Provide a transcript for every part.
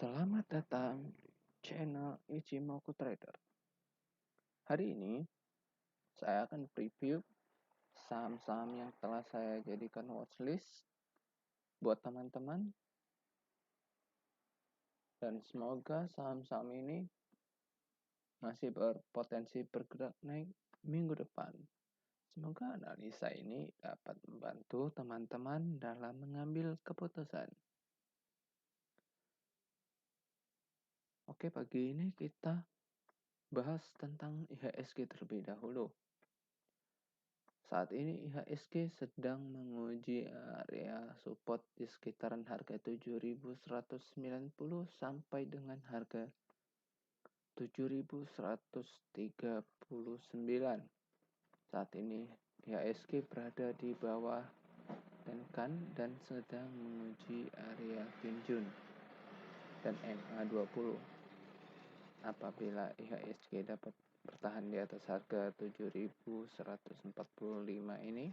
Selamat datang channel Ichimoku Trader. Hari ini saya akan preview saham-saham yang telah saya jadikan watchlist buat teman-teman, dan semoga saham-saham ini masih berpotensi bergerak naik minggu depan. Semoga analisa ini dapat membantu teman-teman dalam mengambil keputusan. Oke, pagi ini kita bahas tentang IHSG terlebih dahulu. Saat ini IHSG sedang menguji area support di sekitaran harga 7.190 sampai dengan harga 7.139. Saat ini IHSG berada di bawah Tenkan dan sedang menguji area Kinjun dan MA20. Apabila IHSG dapat bertahan di atas harga 7.145 ini,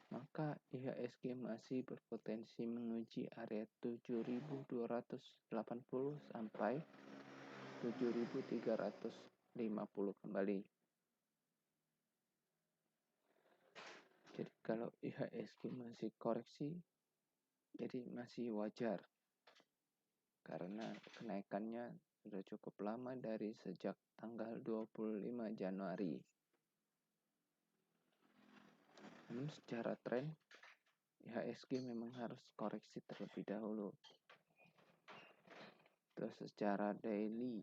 maka IHSG masih berpotensi menguji area 7.280 sampai 7.350 kembali. Jadi kalau IHSG masih koreksi, jadi masih wajar karena kenaikannya sudah cukup lama dari sejak tanggal 25 Januari. Namun secara tren, IHSG memang harus koreksi terlebih dahulu. Terus secara daily,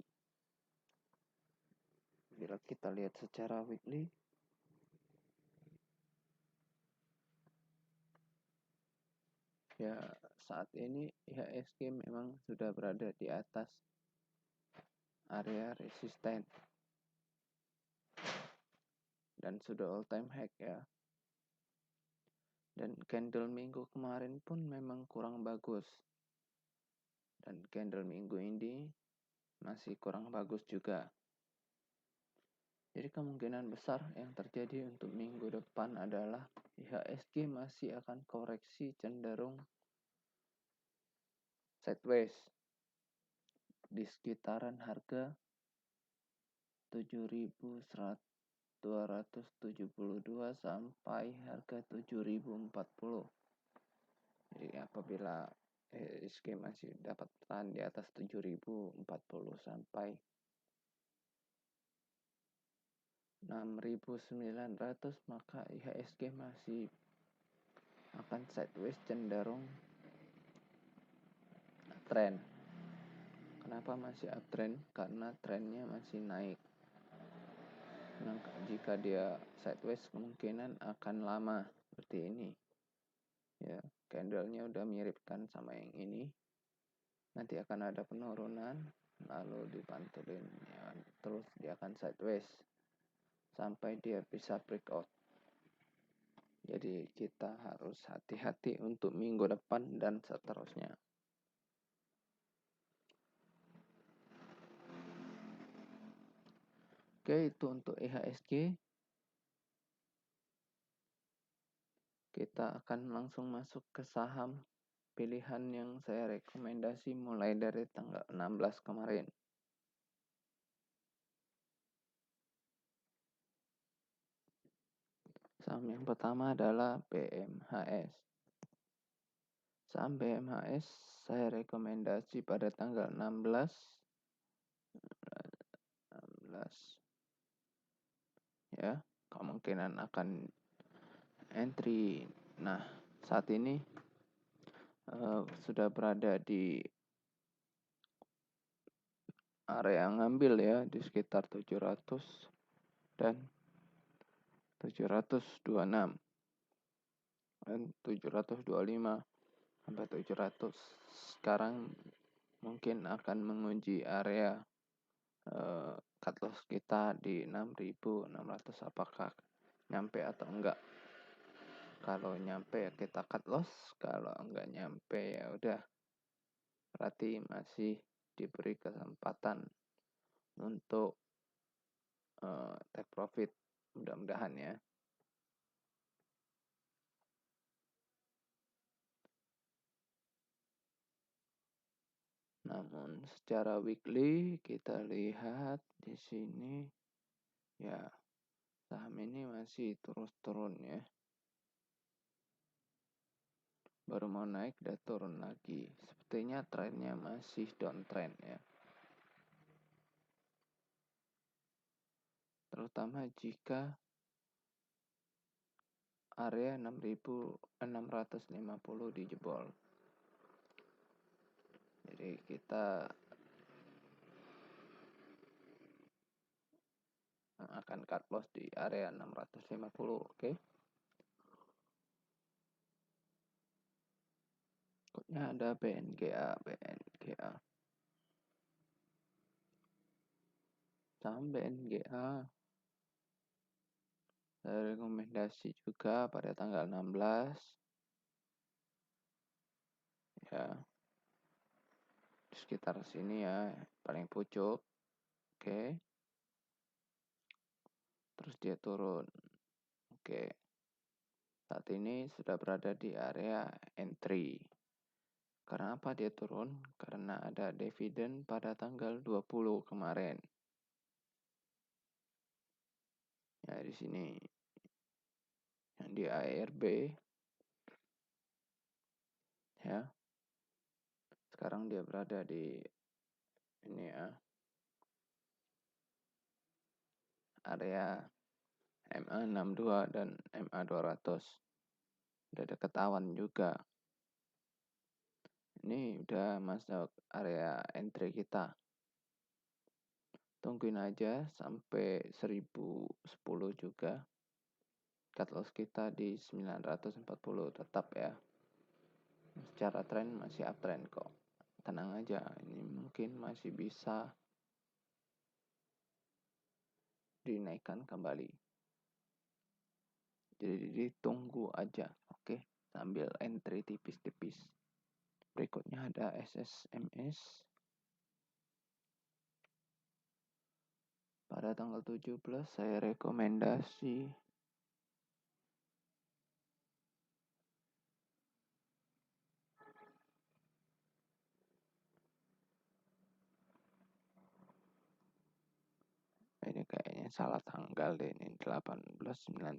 bila kita lihat secara weekly, ya saat ini IHSG memang sudah berada di atas area resisten dan sudah all time high ya. Dan candle minggu kemarin pun memang kurang bagus, dan candle minggu ini masih kurang bagus juga. Jadi kemungkinan besar yang terjadi untuk minggu depan adalah IHSG masih akan koreksi cenderung sideways di sekitaran harga 7.272 sampai harga 7.040. Jadi apabila IHSG masih dapat bertahan di atas 7.040 sampai 6.900, maka IHSG masih akan sideways cenderung trend. Kenapa masih uptrend? Karena trennya masih naik. Nah, jika dia sideways kemungkinan akan lama seperti ini. Ya, candlenya udah mirip kan sama yang ini. Nanti akan ada penurunan, lalu dipantulin ya, terus dia akan sideways sampai dia bisa breakout. Jadi kita harus hati-hati untuk minggu depan dan seterusnya. Oke, itu untuk IHSG. Kita akan langsung masuk ke saham pilihan yang saya rekomendasi mulai dari tanggal 16 kemarin. Saham yang pertama adalah BMHS. Saham BMHS saya rekomendasi pada tanggal 16 ya, kemungkinan akan entry. Nah, saat ini sudah berada di area ngambil ya, di sekitar 700 dan 726 dan 725 sampai 700. Sekarang mungkin akan menguji area cut loss kita di 6.600, apakah nyampe atau enggak. Kalau nyampe ya kita cut loss, kalau enggak nyampe ya udah, berarti masih diberi kesempatan untuk take profit, mudah-mudahan ya. Namun secara weekly kita lihat di sini ya saham ini masih terus turun ya. Baru mau naik udah turun lagi. Sepertinya trennya masih downtrend ya. Terutama jika area 6.650 dijebol. Jadi kita akan cut loss di area 650, oke. Kodnya ada BNGA. Saham BNGA saya rekomendasi juga pada tanggal 16 ya, di sekitar sini ya, paling pucuk, oke. Terus dia turun, oke. Saat ini sudah berada di area entry. Karena apa dia turun? Karena ada dividen pada tanggal 20 kemarin. Ya di sini yang di ARB ya. Sekarang dia berada di ini ya, area MA62 dan MA200. Udah deket awan juga. Ini udah masuk area entry kita. Tungguin aja sampai 1010 juga. Cut loss kita di 940 tetap ya. Secara tren masih uptrend kok. Tenang aja, ini mungkin masih bisa dinaikkan kembali. Jadi ditunggu aja, oke? Sambil entry tipis-tipis. Berikutnya ada SSMS. Pada tanggal 17 saya rekomendasi ini kayaknya salah tanggal deh, ini 18, 19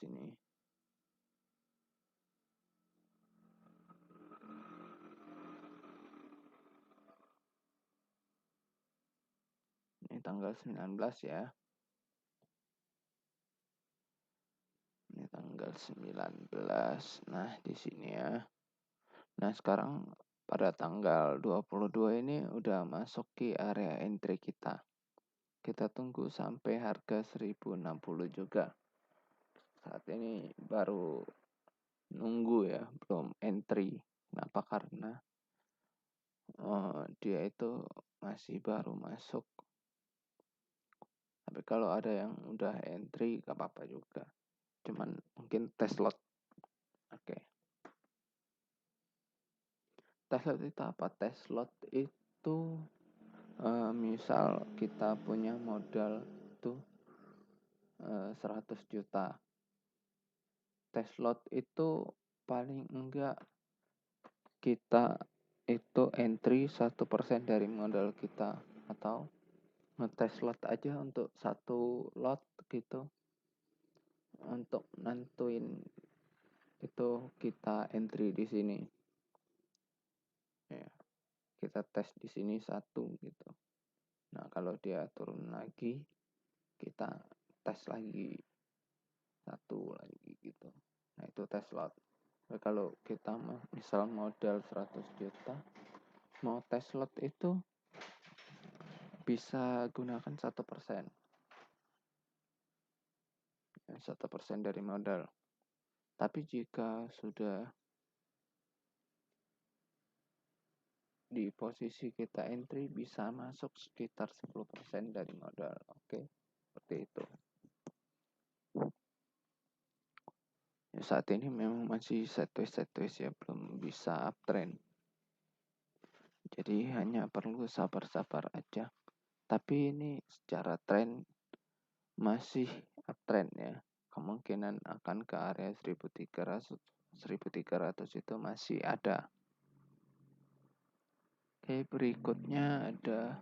ini. Ini tanggal 19 ya. Ini tanggal 19. Nah, di sini ya. Nah, sekarang pada tanggal 22 ini udah masuk ke area entry kita. Kita tunggu sampai harga 1060 juga. Saat ini baru nunggu ya, belum entry. Kenapa? Karena dia itu masih baru masuk. Tapi kalau ada yang udah entry gak apa-apa juga. Cuman mungkin test lot. Oke. Test lot itu apa? Test lot itu misal kita punya modal tuh 100 juta. Test lot itu paling enggak kita itu entry 1% dari modal kita, atau ngetes lot aja untuk satu lot gitu, untuk nentuin itu kita entry di sini ya, kita tes di sini satu gitu. Nah kalau dia turun lagi kita tes lagi satu lagi gitu. Nah itu tes lot. Nah, kalau kita misal modal 100 juta mau tes lot itu bisa gunakan 1%. 1% dari modal. Tapi jika sudah di posisi kita entry bisa masuk sekitar 10% dari modal. Oke, seperti itu. Ya, saat ini memang masih sideways ya, belum bisa uptrend. Jadi hanya perlu sabar-sabar aja. Tapi ini secara tren masih uptrend ya. Kemungkinan akan ke area 1300 1300 itu masih ada. Oke, berikutnya ada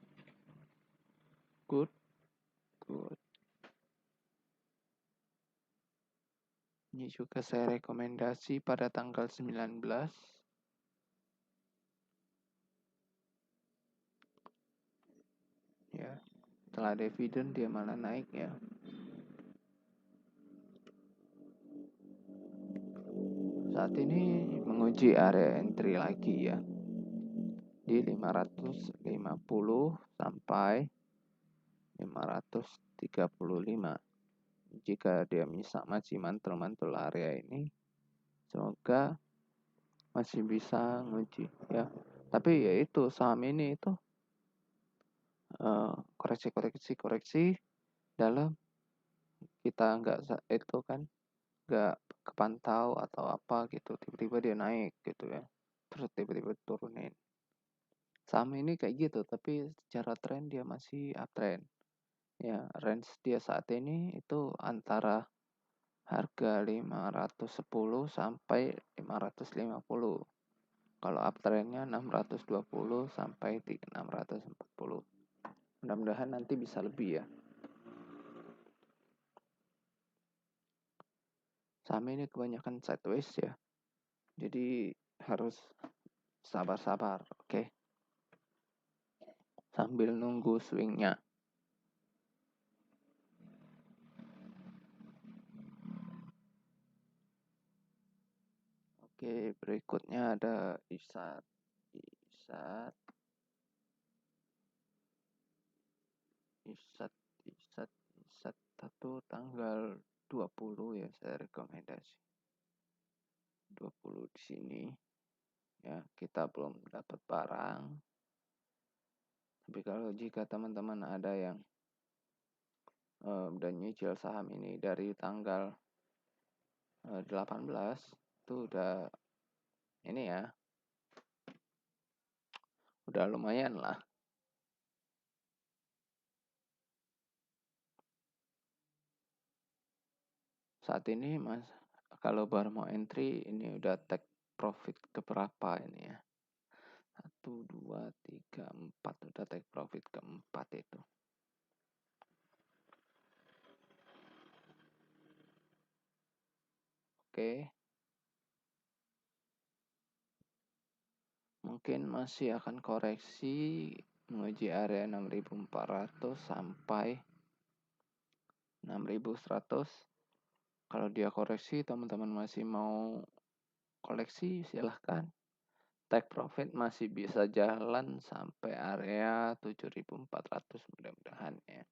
good. Ini juga saya rekomendasi pada tanggal 19. Ya, setelah dividen dia malah naik ya. Saat ini menguji area entry lagi ya. Di 550 sampai 535. Jika dia masih mantul-mantul area ini, semoga masih bisa nguji ya. Tapi ya itu saham ini itu koreksi dalam kita nggak itu kan nggak kepantau atau apa gitu, tiba-tiba dia naik gitu ya, terus tiba-tiba turunin. Saham ini kayak gitu, tapi secara tren dia masih uptrend ya. Range dia saat ini itu antara harga 510 sampai 550. Kalau uptrendnya 620 sampai 640. Mudah-mudahan nanti bisa lebih ya. Saham ini kebanyakan sideways ya. Jadi harus sabar-sabar, oke? Sambil nunggu swingnya. Oke, berikutnya ada ISAT. ISAT satu tanggal 20 ya, saya rekomendasi. 20 di sini. Ya, kita belum dapat barang. Tapi kalau jika teman-teman ada yang udah nyicil saham ini dari tanggal 18, itu udah ini ya, udah lumayan lah. Saat ini mas, kalau baru mau entry ini udah take profit keberapa ini ya? 1, 2, 3, 4, udah take profit keempat itu. Oke. Mungkin masih akan koreksi menguji area 6400 sampai 6100. Kalau dia koreksi, teman-teman masih mau koleksi, silahkan. Take profit masih bisa jalan sampai area 7400 mudah-mudahan ya.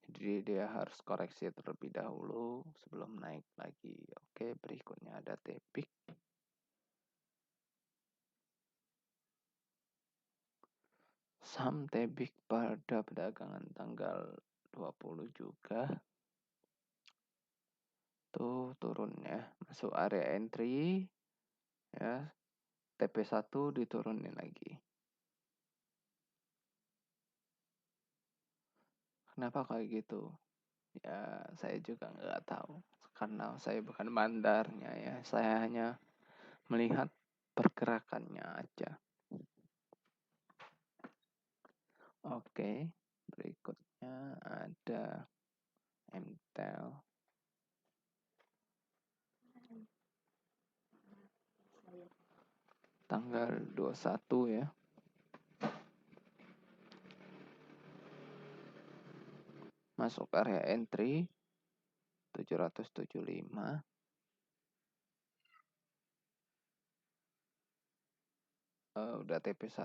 Jadi dia harus koreksi terlebih dahulu sebelum naik lagi. Oke, berikutnya ada Tepik. Saham Tebik pada perdagangan tanggal 20 juga. Tuh turun ya, masuk area entry ya. TP1 diturunin lagi. Kenapa kayak gitu? Ya, saya juga nggak tahu. Karena saya bukan bandarnya ya. Saya hanya melihat pergerakannya aja. Oke, berikutnya ada MTEL. Tanggal 21 ya. Masuk area entry 775. Udah TP1.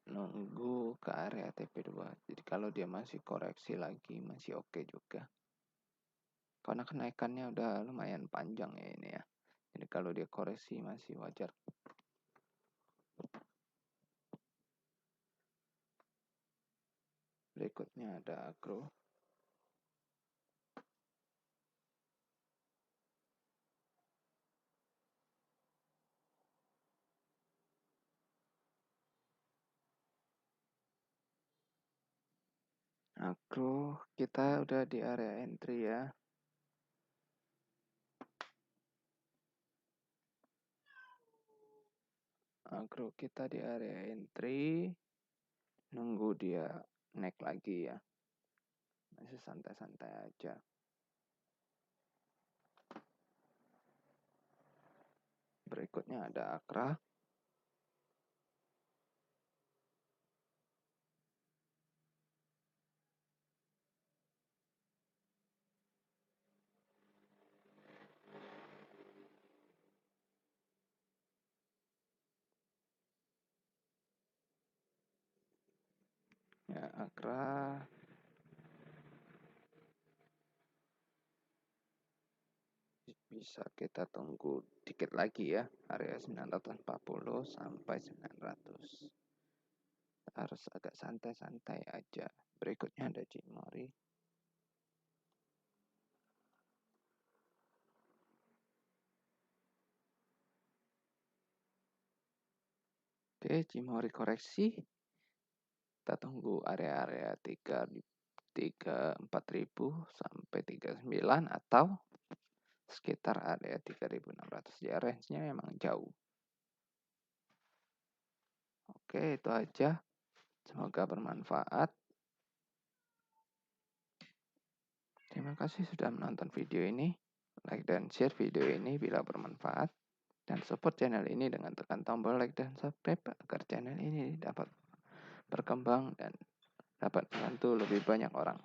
Nunggu ke area TP2. Jadi kalau dia masih koreksi lagi masih oke juga. Karena kenaikannya udah lumayan panjang ya ini ya. Jadi kalau dia koreksi masih wajar. Berikutnya ada Agro. Agro kita udah di area entry ya. agro kita di area entry, nunggu dia naik lagi ya, masih santai-santai aja. Berikutnya ada Akra. Ya, Akra bisa kita tunggu dikit lagi ya, area 940 sampai 900. Harus agak santai-santai aja. Berikutnya ada Cimori. Oke, Cimori koreksi. Kita tunggu area-area 4.000 sampai 39 atau sekitar area 3.600. Ya, range-nya emang jauh. Oke, itu aja. Semoga bermanfaat. Terima kasih sudah menonton video ini. Like dan share video ini bila bermanfaat. Dan support channel ini dengan tekan tombol like dan subscribe agar channel ini dapat berkembang dan dapat membantu lebih banyak orang.